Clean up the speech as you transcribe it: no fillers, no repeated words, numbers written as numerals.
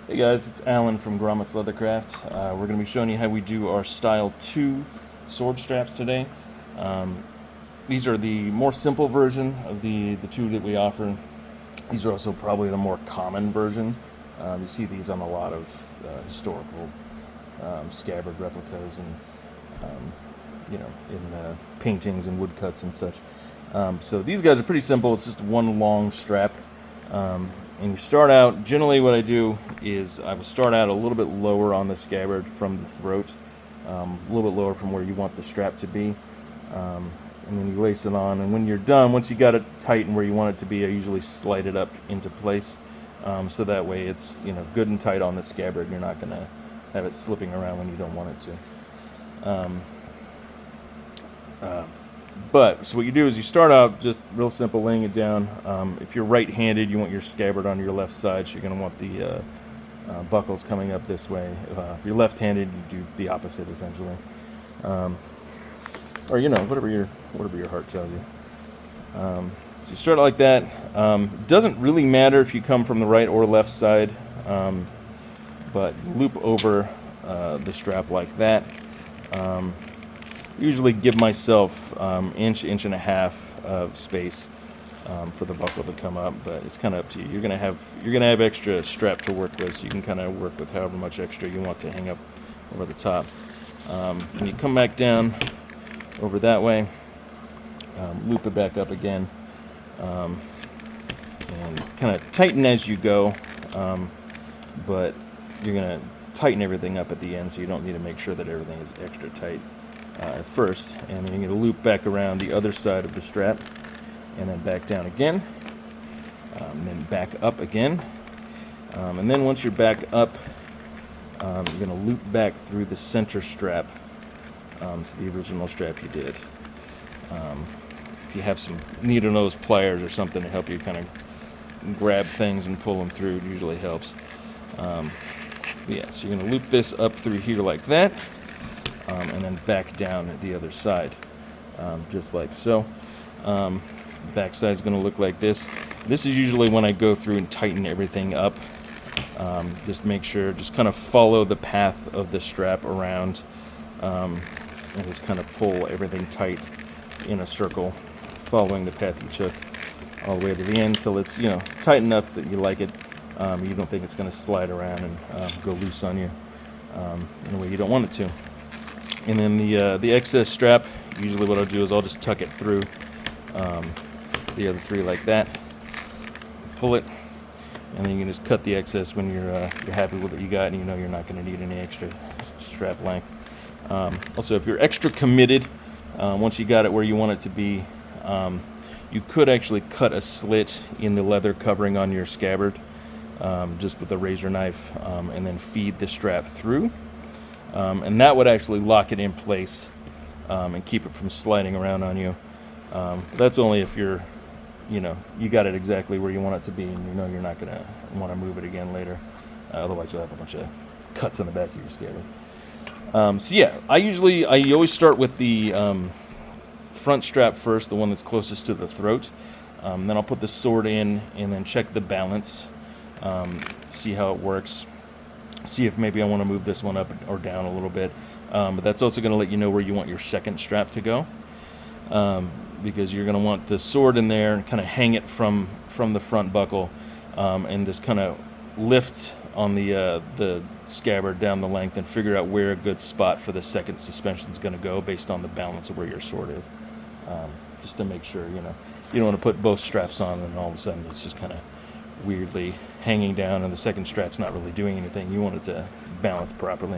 Hey guys, it's Alan from Grommet's Leathercraft. We're going to be showing you how we do our Style 2 sword straps today. Um, these are the more simple version of the two that we offer. These are also probably the more common version. You see these on a lot of historical scabbard replicas and in paintings and woodcuts and such. So these guys are pretty simple. It's just one long strap. And you start out, generally what I do is I will start out a little bit lower on the scabbard from the throat, a little bit lower from where you want the strap to be, and then you lace it on, and when you're done, once you got it tight and where you want it to be, I usually slide it up into place, so that way it's good and tight on the scabbard, and you're not going to have it slipping around when you don't want it to. So what you do is you start out just real simple, laying it down. If you're right-handed, you want your scabbard on your left side, so you're going to want the buckles coming up this way. If you're left-handed, you do the opposite, essentially. Or whatever your heart tells you. So you start like that. Doesn't really matter if you come from the right or left side, but loop over the strap like that. Usually give myself inch and a half of space for the buckle to come up, but it's kind of up to you. You're gonna have extra strap to work with, so you can kind of work with however much extra you want to hang up over the top. When you come back down over that way, loop it back up again, and kind of tighten as you go, but you're gonna tighten everything up at the end, so you don't need to make sure that everything is extra tight at first, and then you're going to loop back around the other side of the strap, and then back down again, and then back up again, and then once you're back up, you're going to loop back through the center strap to the original strap you did. If you have some needle nose pliers or something to help you kind of grab things and pull them through, it usually helps. So you're going to loop this up through here like that. And then back down at the other side, just like so. Back side is going to look like this. This is usually when I go through and tighten everything up. Just make sure, just kind of follow the path of the strap around, and just kind of pull everything tight in a circle, following the path you took all the way to the end until it's tight enough that you like it. You don't think it's going to slide around and go loose on you in a way you don't want it to. And then the excess strap, usually what I'll do is I'll just tuck it through the other three like that, pull it, and then you can just cut the excess when you're happy with what you got, and you know you're not going to need any extra strap length. Also, if you're extra committed, once you got it where you want it to be, you could actually cut a slit in the leather covering on your scabbard, just with a razor knife, and then feed the strap through. And that would actually lock it in place and keep it from sliding around on you. That's only if you got it exactly where you want it to be, and you're not going to want to move it again later. Otherwise, you'll have a bunch of cuts on the back of your scabbard. I always start with the front strap first, the one that's closest to the throat. Then I'll put the sword in and then check the balance, see how it works. See if maybe I want to move this one up or down a little bit, but that's also going to let you know where you want your second strap to go, because you're going to want the sword in there and kind of hang it from the front buckle, and just kind of lift on the scabbard down the length and figure out where a good spot for the second suspension is going to go based on the balance of where your sword is, just to make sure you don't want to put both straps on and all of a sudden it's just kind of weirdly hanging down and the second strap's not really doing anything. You want it to balance properly.